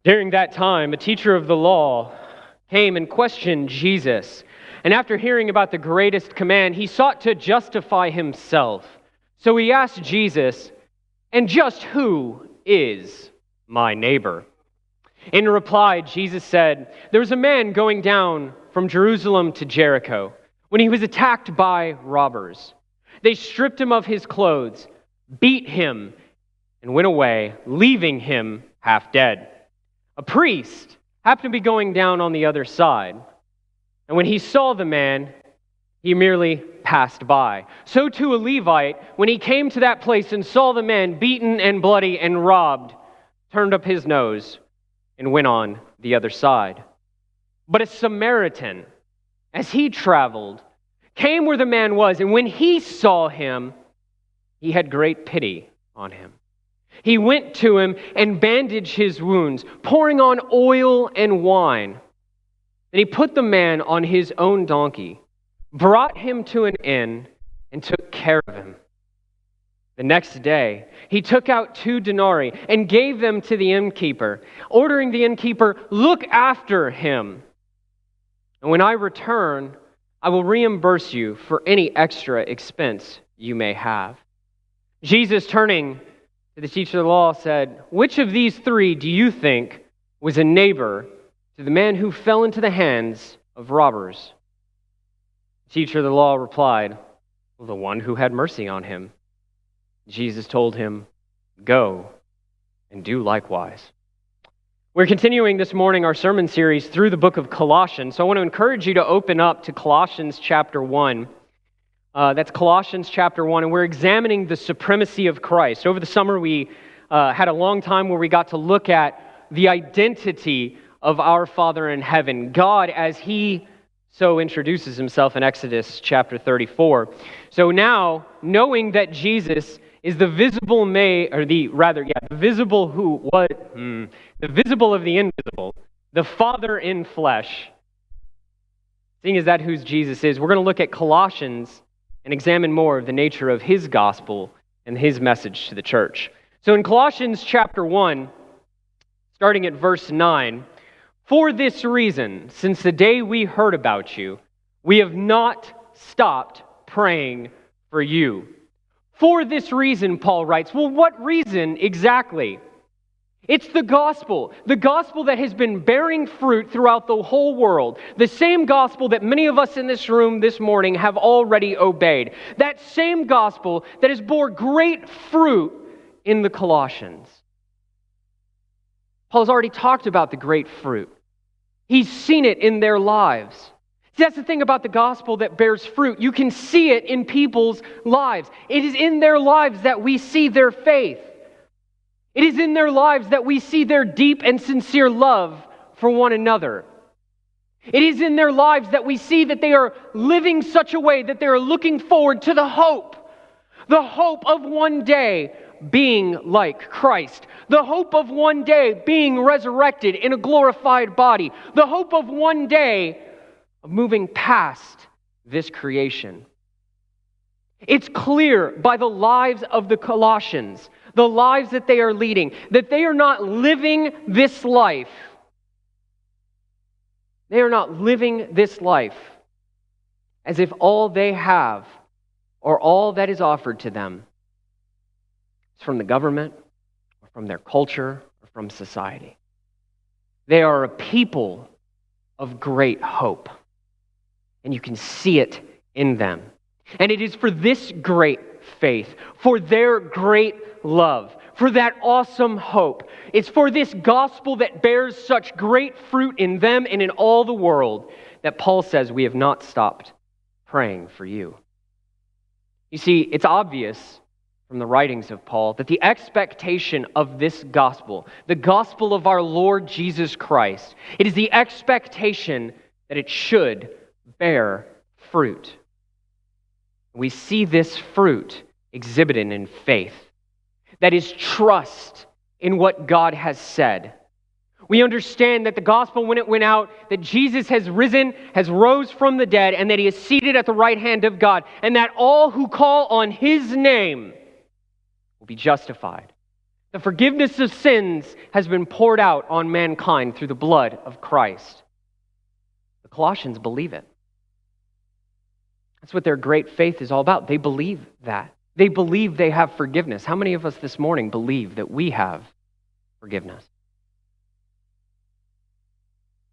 During that time, a teacher of the law came and questioned Jesus. And after hearing about the greatest command, he sought to justify himself. So he asked Jesus, "And just who is my neighbor?" In reply, Jesus said, "There was a man going down from Jerusalem to Jericho when he was attacked by robbers. They stripped him of his clothes, beat him, and went away, leaving him half dead. A priest happened to be going down on the other side, and when he saw the man, he merely passed by. So too a Levite, when he came to that place and saw the man beaten and bloody and robbed, turned up his nose and went on the other side. But a Samaritan, as he traveled, came where the man was, and when he saw him, he had great pity on him. He went to him and bandaged his wounds, pouring on oil and wine. Then he put the man on his own donkey, brought him to an inn, and took care of him. The next day, he took out 2 denarii and gave them to the innkeeper, ordering the innkeeper, 'Look after him. And when I return, I will reimburse you for any extra expense you may have.' Jesus, turning to the teacher of the law, said, 'Which of these 3 do you think was a neighbor to the man who fell into the hands of robbers?' The teacher of the law replied, 'Well, the one who had mercy on him.' Jesus told him, 'Go and do likewise.'" We're continuing this morning our sermon series through the book of Colossians. So I want to encourage you to open up to Colossians chapter 1. That's Colossians chapter 1, and we're examining the supremacy of Christ. Over the summer, we had a long time where we got to look at the identity of our Father in heaven, God as He so introduces Himself in Exodus chapter 34. So now, knowing that Jesus is the visible the visible of the invisible, the Father in flesh, seeing as that who Jesus is, we're going to look at Colossians and examine more of the nature of His gospel and His message to the church. So in Colossians chapter 1, starting at verse 9, "For this reason, since the day we heard about you, we have not stopped praying for you." For this reason, Paul writes. Well, what reason exactly? It's the gospel that has been bearing fruit throughout the whole world. The same gospel that many of us in this room this morning have already obeyed. That same gospel that has bore great fruit in the Colossians. Paul's already talked about the great fruit. He's seen it in their lives. See, that's the thing about the gospel that bears fruit. You can see it in people's lives. It is in their lives that we see their faith. It is in their lives that we see their deep and sincere love for one another. It is in their lives that we see that they are living such a way that they are looking forward to the hope of one day being like Christ, the hope of one day being resurrected in a glorified body, the hope of one day of moving past this creation. It's clear by the lives of the Colossians, the lives that they are leading, that they are not living this life. They are not living this life as if all they have or all that is offered to them is from the government or from their culture or from society. They are a people of great hope, and you can see it in them. And it is for this great faith, for their great love, for that awesome hope. It's for this gospel that bears such great fruit in them and in all the world that Paul says we have not stopped praying for you. You see, it's obvious from the writings of Paul that the expectation of this gospel, the gospel of our Lord Jesus Christ, it is the expectation that it should bear fruit. We see this fruit exhibited in faith. That is trust in what God has said. We understand that the gospel, when it went out, that Jesus has rose from the dead, and that He is seated at the right hand of God, and that all who call on His name will be justified. The forgiveness of sins has been poured out on mankind through the blood of Christ. The Colossians believe it. That's what their great faith is all about. They believe that. They believe they have forgiveness. How many of us this morning believe that we have forgiveness?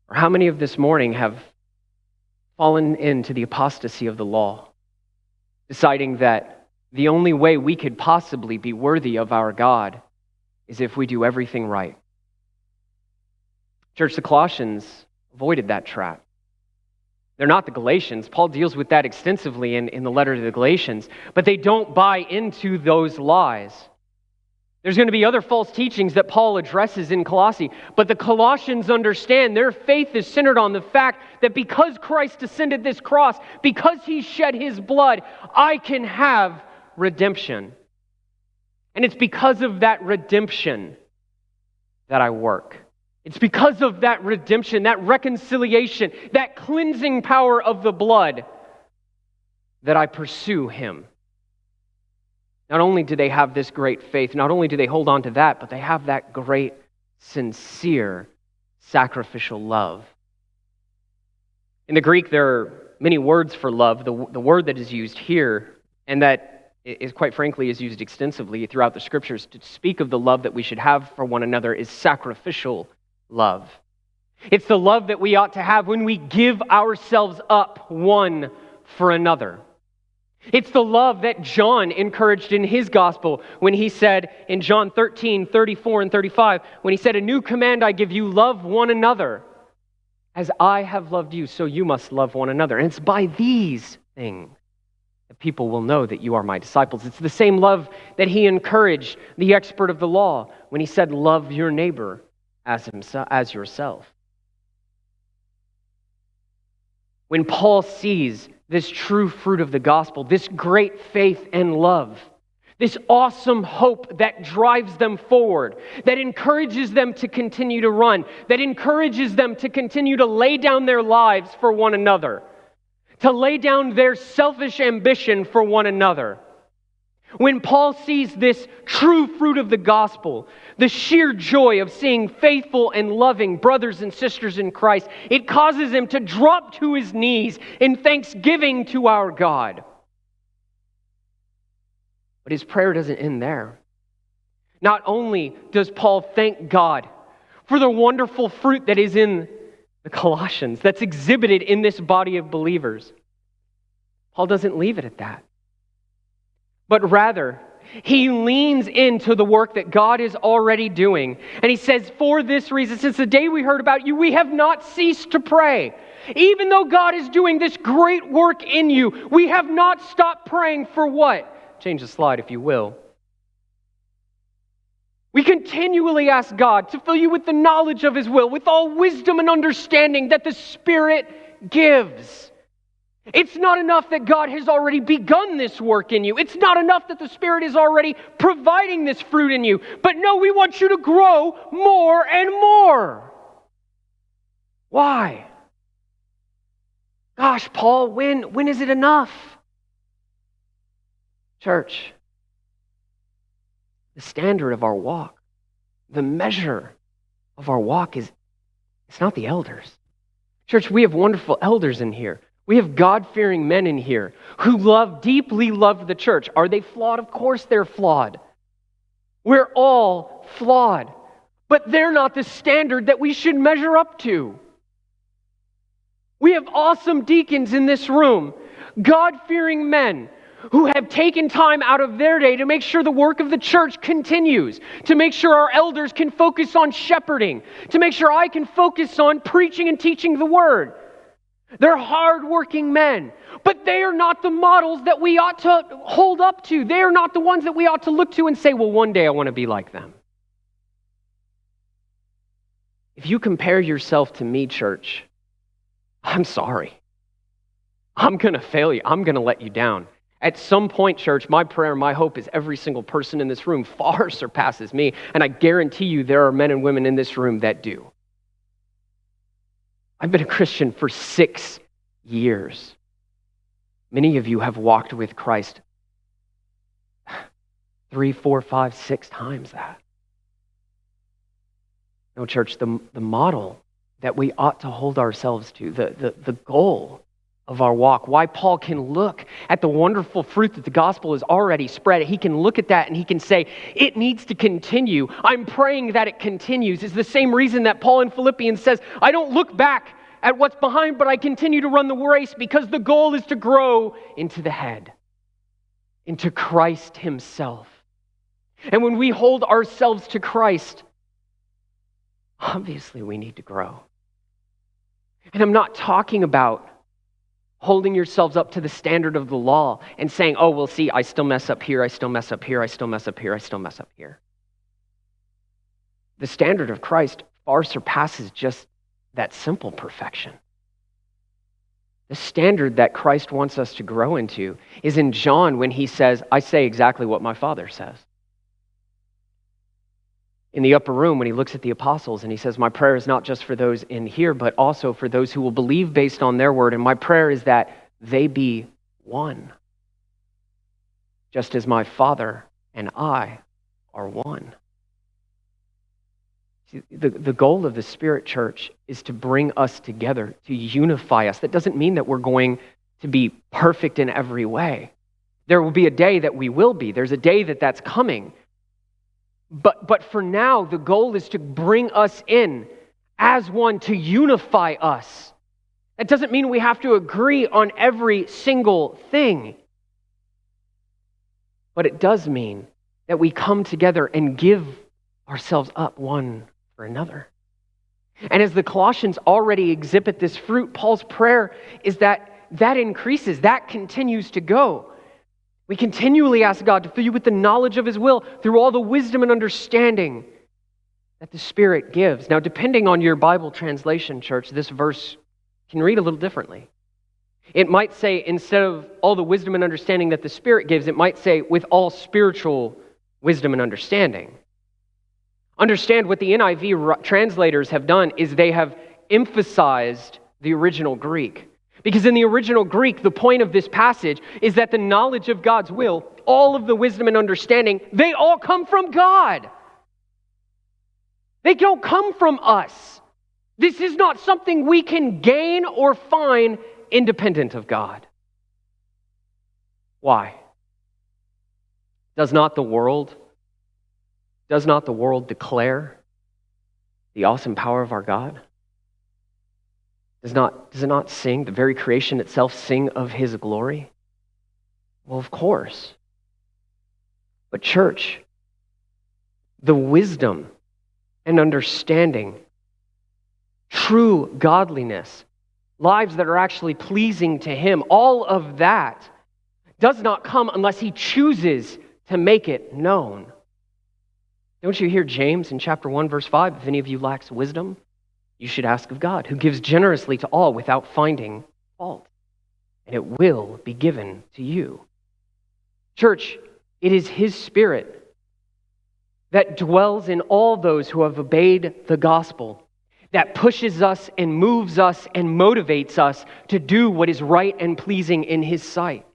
Or how many of this morning have fallen into the apostasy of the law, deciding that the only way we could possibly be worthy of our God is if we do everything right? Church, the Colossians avoided that trap. They're not the Galatians. Paul deals with that extensively in the letter to the Galatians, but they don't buy into those lies. There's going to be other false teachings that Paul addresses in Colossae, but the Colossians understand their faith is centered on the fact that because Christ ascended this cross, because he shed his blood, I can have redemption. And it's because of that redemption that I work. It's because of that redemption, that reconciliation, that cleansing power of the blood that I pursue him. Not only do they have this great faith, not only do they hold on to that, but they have that great, sincere, sacrificial love. In the Greek, there are many words for love. The word that is used here, and that is quite frankly is used extensively throughout the Scriptures to speak of the love that we should have for one another, is sacrificial love. It's the love that we ought to have when we give ourselves up one for another. It's the love that John encouraged in his gospel when he said in John 13, 34 and 35, when he said, "A new command I give you, love one another. As I have loved you, so you must love one another." And it's by these things that people will know that you are my disciples. It's the same love that he encouraged the expert of the law when he said, "Love your neighbor as yourself." When Paul sees this true fruit of the gospel, this great faith and love, this awesome hope that drives them forward, that encourages them to continue to run, that encourages them to continue to lay down their lives for one another, to lay down their selfish ambition for one another. When Paul sees this true fruit of the gospel, the sheer joy of seeing faithful and loving brothers and sisters in Christ, it causes him to drop to his knees in thanksgiving to our God. But his prayer doesn't end there. Not only does Paul thank God for the wonderful fruit that is in the Colossians, that's exhibited in this body of believers, Paul doesn't leave it at that. But rather, he leans into the work that God is already doing. And he says, "For this reason, since the day we heard about you, we have not ceased to pray." Even though God is doing this great work in you, we have not stopped praying for what? Change the slide if you will. We continually ask God to fill you with the knowledge of his will, with all wisdom and understanding that the Spirit gives. It's not enough that God has already begun this work in you. It's not enough that the Spirit is already providing this fruit in you. But no, we want you to grow more and more. Why? Gosh, Paul, when is it enough? Church, the standard of our walk, the measure of our walk it's not the elders. Church, we have wonderful elders in here. We have God-fearing men in here who deeply love the church. Are they flawed? Of course they're flawed. We're all flawed. But they're not the standard that we should measure up to. We have awesome deacons in this room, God-fearing men who have taken time out of their day to make sure the work of the church continues, to make sure our elders can focus on shepherding, to make sure I can focus on preaching and teaching the word. They're hardworking men, but they are not the models that we ought to hold up to. They are not the ones that we ought to look to and say, well, one day I want to be like them. If you compare yourself to me, church, I'm sorry. I'm going to fail you. I'm going to let you down. At some point, church, my prayer, my hope is every single person in this room far surpasses me, and I guarantee you there are men and women in this room that do. I've been a Christian for 6 years. Many of you have walked with Christ 3, 4, 5, 6 times that. No, church, the model that we ought to hold ourselves to, the goal of our walk, why Paul can look at the wonderful fruit that the gospel has already spread. He can look at that and he can say, it needs to continue. I'm praying that it continues. It's the same reason that Paul in Philippians says, I don't look back at what's behind, but I continue to run the race because the goal is to grow into the head, into Christ himself. And when we hold ourselves to Christ, obviously we need to grow. And I'm not talking about holding yourselves up to the standard of the law and saying, oh, well, see, I still mess up here, I still mess up here, I still mess up here, I still mess up here. The standard of Christ far surpasses just that simple perfection. The standard that Christ wants us to grow into is in John when he says, I say exactly what my Father says. In the upper room when he looks at the apostles and he says, my prayer is not just for those in here, but also for those who will believe based on their word. And my prayer is that they be one, just as my Father and I are one. See, the goal of the Spirit Church is to bring us together, to unify us. That doesn't mean that we're going to be perfect in every way. There will be a day that we will be. There's a day that that's coming. But for now, the goal is to bring us in as one, to unify us. That doesn't mean we have to agree on every single thing. But it does mean that we come together and give ourselves up one for another. And as the Colossians already exhibit this fruit, Paul's prayer is that increases, that continues to go. We continually ask God to fill you with the knowledge of his will through all the wisdom and understanding that the Spirit gives. Now, depending on your Bible translation, church, this verse can read a little differently. It might say, instead of all the wisdom and understanding that the Spirit gives, it might say, with all spiritual wisdom and understanding. Understand what the NIV translators have done is they have emphasized the original Greek. Because in the original Greek, the point of this passage is that the knowledge of God's will, all of the wisdom and understanding, they all come from God. They don't come from us. This is not something we can gain or find independent of God. Why? Does not the world declare the awesome power of our God? Does it not sing, the very creation itself sing of his glory? Well, of course. But church, the wisdom and understanding, true godliness, lives that are actually pleasing to him, all of that does not come unless he chooses to make it known. Don't you hear James in chapter 1, verse 5? If any of you lacks wisdom, you should ask of God, who gives generously to all without finding fault, and it will be given to you. Church, it is his Spirit that dwells in all those who have obeyed the gospel, that pushes us and moves us and motivates us to do what is right and pleasing in his sight.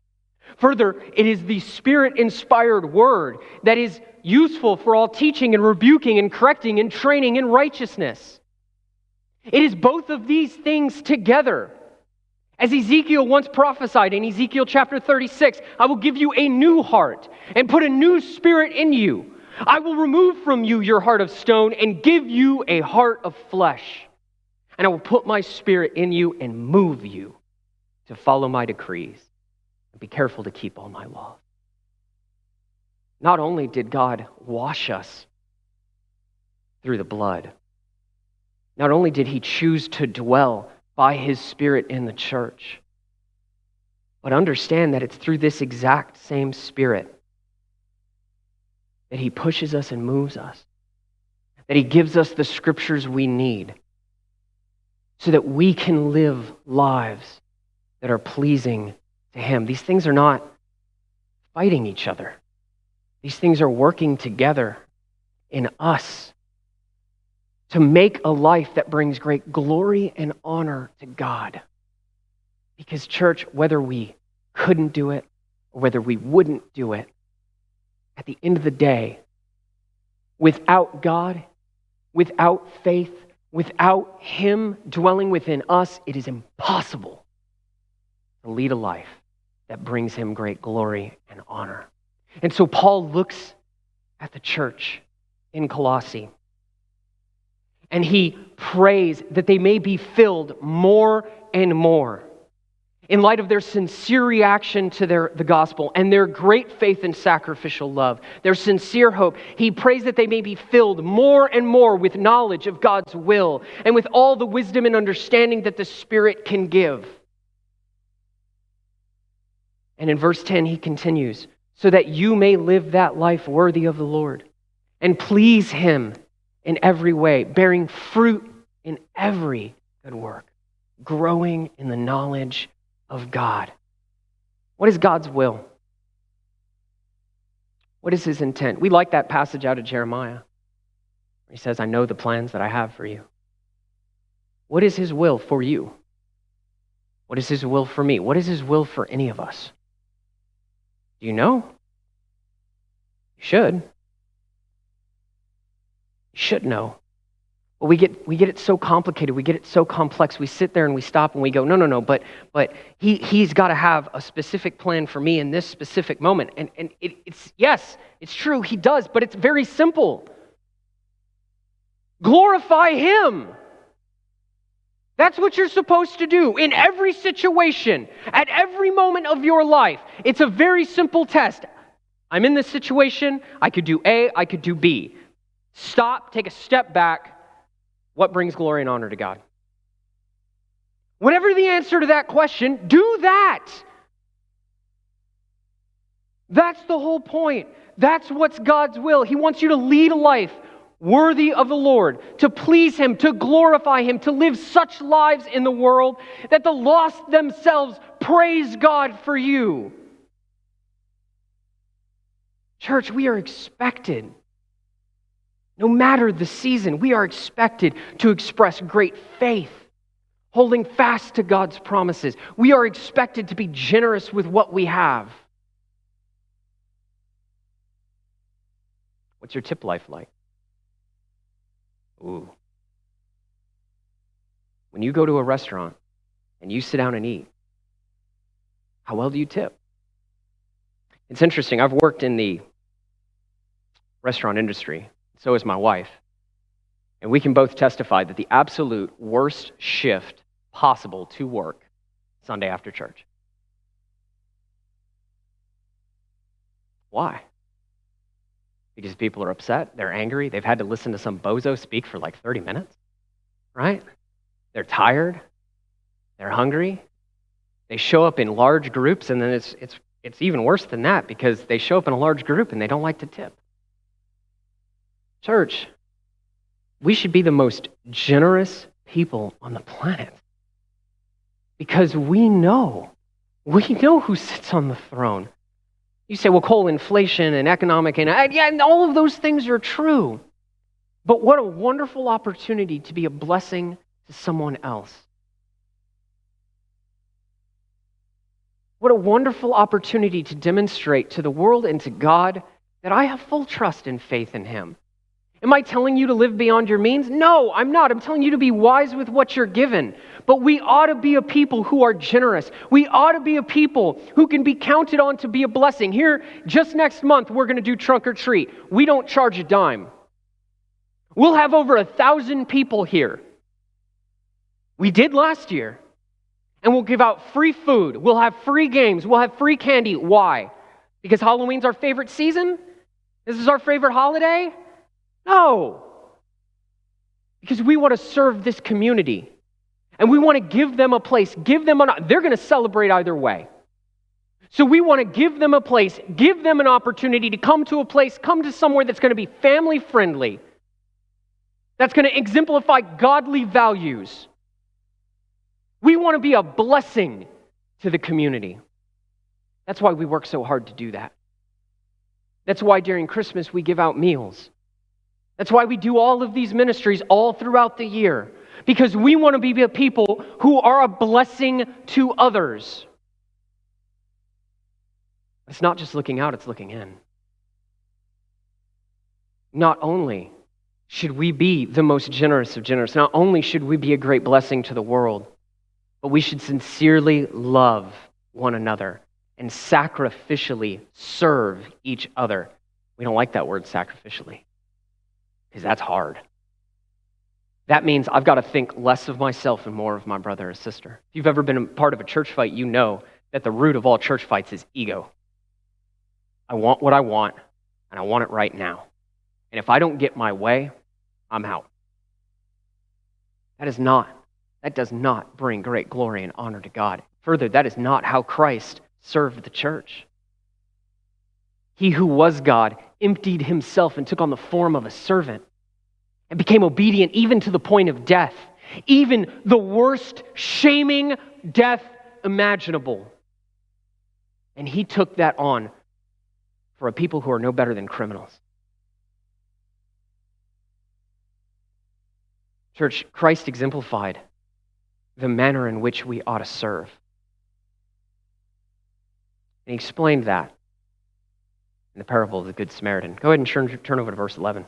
Further, it is the Spirit-inspired word that is useful for all teaching and rebuking and correcting and training in righteousness. It is both of these things together. As Ezekiel once prophesied in Ezekiel Chapter 36, I will give you a new heart and put a new spirit in you. I will remove from you your heart of stone and give you a heart of flesh. And I will put my Spirit in you and move you to follow my decrees and be careful to keep all my laws. Not only did God wash us through the blood, not only did he choose to dwell by his Spirit in the church, but understand that it's through this exact same Spirit that he pushes us and moves us, that he gives us the scriptures we need so that we can live lives that are pleasing to him. These things are not fighting each other. These things are working together in us to make a life that brings great glory and honor to God. Because church, whether we couldn't do it or whether we wouldn't do it, at the end of the day, without God, Without faith, without Him dwelling within us, it is impossible to lead a life that brings Him great glory and honor. And so Paul looks at the church in Colossae, and he prays that they may be filled more and more. In light of their sincere reaction to the gospel and their great faith and sacrificial love, their sincere hope, he prays that they may be filled more and more with knowledge of God's will and with all the wisdom and understanding that the Spirit can give. And in verse 10, he continues, so that you may live that life worthy of the Lord and please Him in every way, bearing fruit in every good work, growing in the knowledge of God. What is God's will? What is His intent? We like that passage out of Jeremiah. He says, I know the plans that I have for you. What is His will for you? What is His will for me? What is His will for any of us? Do you know? You should. You should know. Well, we get it so complicated. We get it so complex. We sit there and we stop and we go, no, but he's got to have a specific plan for me in this specific moment. And it's yes, it's true, He does, but it's very simple. Glorify Him. That's what you're supposed to do in every situation, at every moment of your life. It's a very simple test. I'm in this situation. I could do A, I could do B. Stop, take a step back. What brings glory and honor to God? Whatever the answer to that question, do that. That's the whole point. That's what's God's will. He wants you to lead a life worthy of the Lord, to please Him, to glorify Him, to live such lives in the world that the lost themselves praise God for you. Church, we are expected, no matter the season, we are expected to express great faith, holding fast to God's promises. We are expected to be generous with what we have. What's your tip life like? Ooh. When you go to a restaurant and you sit down and eat, how well do you tip? It's interesting. I've worked in the restaurant industry. So is my wife. And we can both testify that the absolute worst shift possible to work Sunday after church. Why? Because people are upset, they're angry, they've had to listen to some bozo speak for like 30 minutes, right? They're tired, they're hungry, they show up in large groups, and then it's even worse than that because they show up in a large group and they don't like to tip. Church, we should be the most generous people on the planet because we know who sits on the throne. You say, well, Cole, inflation and economic, and all of those things are true. But what a wonderful opportunity to be a blessing to someone else. What a wonderful opportunity to demonstrate to the world and to God that I have full trust and faith in Him. Am I telling you to live beyond your means? No, I'm not. I'm telling you to be wise with what you're given. But we ought to be a people who are generous. We ought to be a people who can be counted on to be a blessing. Here, just next month, we're going to do trunk or treat. We don't charge a dime. We'll have over 1,000 people here. We did last year. And we'll give out free food. We'll have free games. We'll have free candy. Why? Because Halloween's our favorite season? This is our favorite holiday? No. Because we want to serve this community. And we want to give them a place. They're going to celebrate either way. So we want to give them a place, give them an opportunity to come to a place, come to somewhere that's going to be family friendly, that's going to exemplify godly values. We want to be a blessing to the community. That's why we work so hard to do that. That's why during Christmas we give out meals. That's why we do all of these ministries all throughout the year. Because we want to be a people who are a blessing to others. It's not just looking out, it's looking in. Not only should we be the most generous of generous. Not only should we be a great blessing to the world, but we should sincerely love one another and sacrificially serve each other. We don't like that word sacrificially because that's hard. That means I've got to think less of myself and more of my brother or sister. If you've ever been a part of a church fight, you know that the root of all church fights is ego. I want what I want, and I want it right now. And if I don't get my way, I'm out. That does not bring great glory and honor to God. Further, that is not how Christ served the church. He who was God emptied himself and took on the form of a servant and became obedient even to the point of death, even the worst shaming death imaginable. And he took that on for a people who are no better than criminals. Church, Christ exemplified the manner in which we ought to serve. And he explained that in the parable of the Good Samaritan. Go ahead and turn over to verse 11.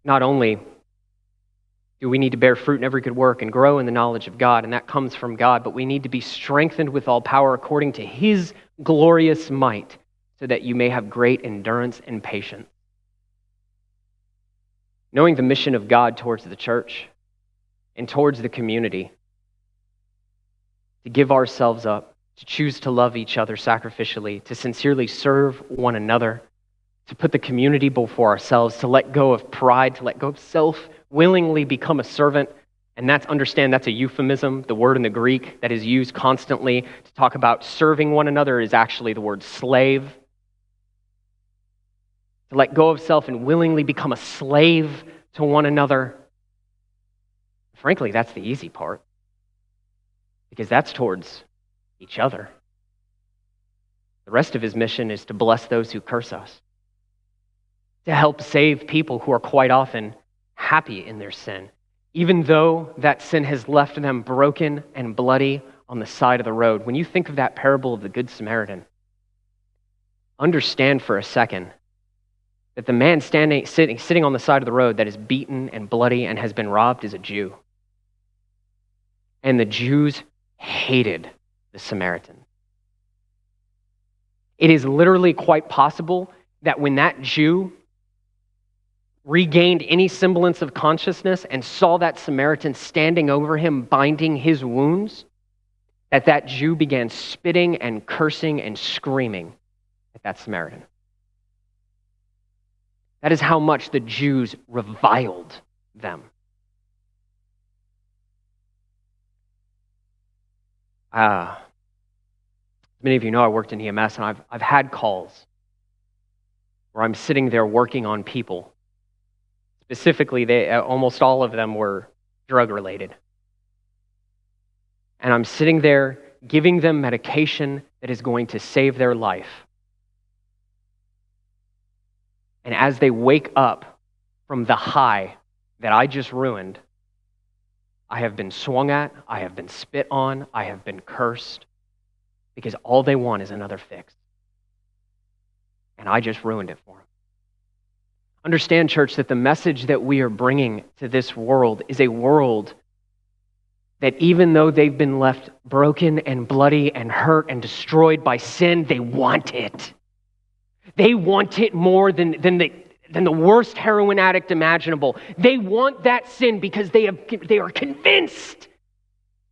Not only do we need to bear fruit in every good work and grow in the knowledge of God, and that comes from God, but we need to be strengthened with all power according to his glorious might, so that you may have great endurance and patience. Knowing the mission of God towards the church and towards the community, to give ourselves up, to choose to love each other sacrificially, to sincerely serve one another, to put the community before ourselves, to let go of pride, to let go of self, willingly become a servant. And that's a euphemism. The word in the Greek that is used constantly to talk about serving one another is actually the word slave. To let go of self and willingly become a slave to one another. Frankly, that's the easy part, because that's towards each other. The rest of his mission is to bless those who curse us, to help save people who are quite often happy in their sin, even though that sin has left them broken and bloody on the side of the road. When you think of that parable of the Good Samaritan, understand for a second that the man sitting on the side of the road that is beaten and bloody and has been robbed is a Jew. And the Jews hated the Samaritan. It is literally quite possible that when that Jew regained any semblance of consciousness and saw that Samaritan standing over him, binding his wounds, that Jew began spitting and cursing and screaming at that Samaritan. That is how much the Jews reviled them. Many of you know I worked in EMS, and I've had calls where I'm sitting there working on people. Specifically, almost all of them were drug-related. And I'm sitting there giving them medication that is going to save their life. And as they wake up from the high that I just ruined, I have been swung at, I have been spit on, I have been cursed, because all they want is another fix. And I just ruined it for them. Understand, church, that the message that we are bringing to this world is a world that even though they've been left broken and bloody and hurt and destroyed by sin, they want it. They want it more than the worst heroin addict imaginable. They want that sin because they are convinced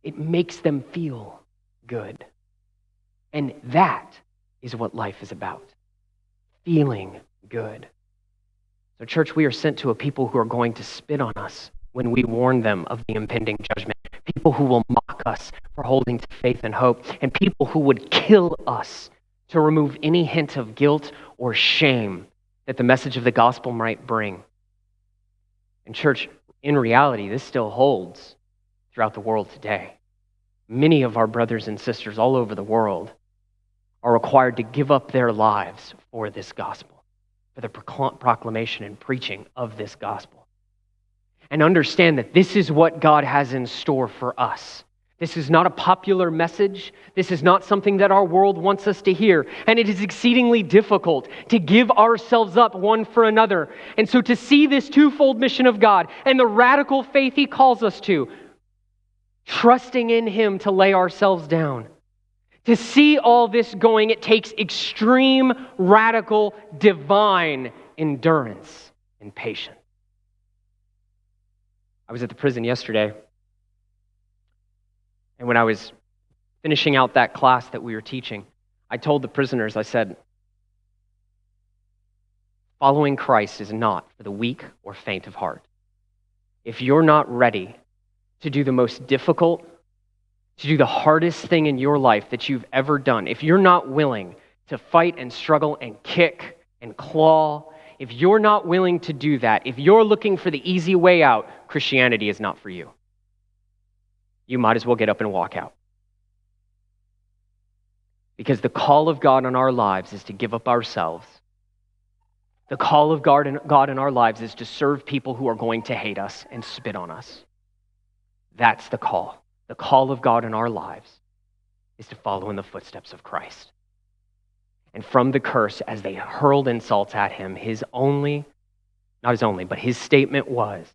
it makes them feel good. And that is what life is about, feeling good. So, church, we are sent to a people who are going to spit on us when we warn them of the impending judgment, people who will mock us for holding to faith and hope, and people who would kill us to remove any hint of guilt or shame that the message of the gospel might bring. And church, in reality, this still holds throughout the world today. Many of our brothers and sisters all over the world are required to give up their lives for this gospel, for the proclamation and preaching of this gospel. And understand that this is what God has in store for us. This is not a popular message. This is not something that our world wants us to hear. And it is exceedingly difficult to give ourselves up one for another. And so to see this twofold mission of God and the radical faith He calls us to, trusting in Him to lay ourselves down, to see all this going, it takes extreme, radical, divine endurance and patience. I was at the prison yesterday, and when I was finishing out that class that we were teaching, I told the prisoners, I said, following Christ is not for the weak or faint of heart. If you're not ready to do the most difficult, to do the hardest thing in your life that you've ever done, if you're not willing to fight and struggle and kick and claw, if you're not willing to do that, if you're looking for the easy way out, Christianity is not for you. You might as well get up and walk out. Because the call of God on our lives is to give up ourselves. The call of God in our lives is to serve people who are going to hate us and spit on us. That's the call. The call of God in our lives is to follow in the footsteps of Christ. And from the curse, as they hurled insults at him, his statement was,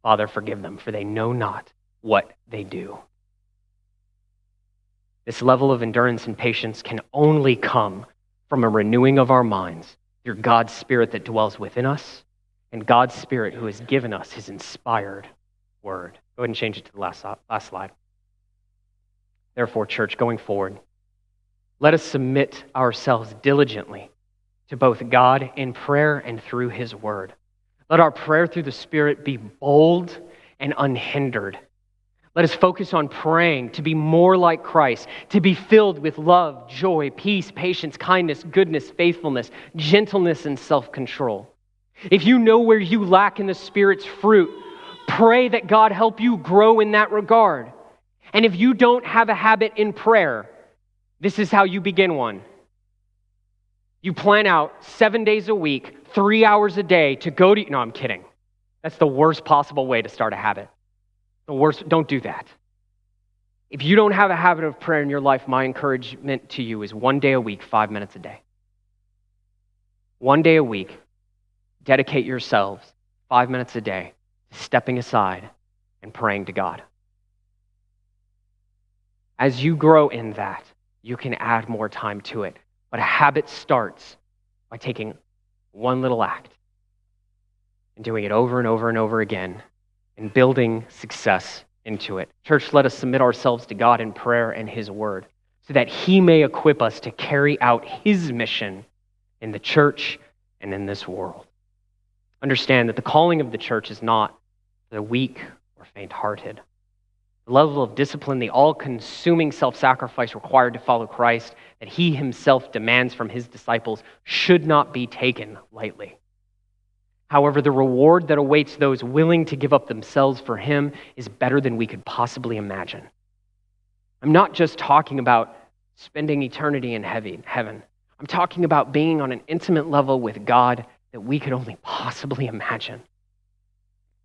Father, forgive them, for they know not what they do. This level of endurance and patience can only come from a renewing of our minds through God's Spirit that dwells within us and God's Spirit who has given us His inspired word. Go ahead and change it to the last slide. Therefore, church, going forward, let us submit ourselves diligently to both God in prayer and through His word. Let our prayer through the Spirit be bold and unhindered. Let us focus on praying to be more like Christ, to be filled with love, joy, peace, patience, kindness, goodness, faithfulness, gentleness, and self-control. If you know where you lack in the Spirit's fruit, pray that God help you grow in that regard. And if you don't have a habit in prayer, this is how you begin one. You plan out 7 days a week, 3 hours a day to go to... No, I'm kidding. That's the worst possible way to start a habit. The worst, don't do that. If you don't have a habit of prayer in your life, my encouragement to you is 1 day a week, 5 minutes a day. 1 day a week, dedicate yourselves 5 minutes a day to stepping aside and praying to God. As you grow in that, you can add more time to it. But a habit starts by taking one little act and doing it over and over and over again and building success into it. Church, let us submit ourselves to God in prayer and His word so that He may equip us to carry out His mission in the church and in this world. Understand that the calling of the church is not for the weak or faint-hearted. The level of discipline, the all-consuming self-sacrifice required to follow Christ that He Himself demands from His disciples should not be taken lightly. However, the reward that awaits those willing to give up themselves for Him is better than we could possibly imagine. I'm not just talking about spending eternity in heaven. I'm talking about being on an intimate level with God that we could only possibly imagine.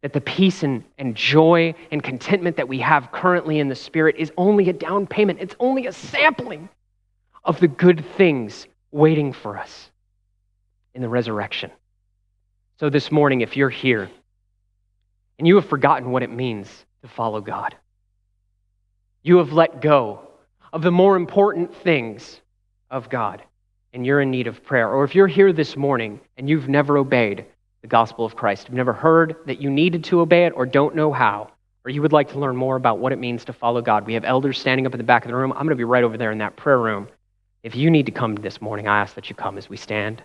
That the peace and joy and contentment that we have currently in the Spirit is only a down payment. It's only a sampling of the good things waiting for us in the resurrection. So this morning, if you're here and you have forgotten what it means to follow God, you have let go of the more important things of God, and you're in need of prayer, or if you're here this morning and you've never obeyed the gospel of Christ, you've never heard that you needed to obey it or don't know how, or you would like to learn more about what it means to follow God, we have elders standing up in the back of the room. I'm going to be right over there in that prayer room. If you need to come this morning, I ask that you come as we stand.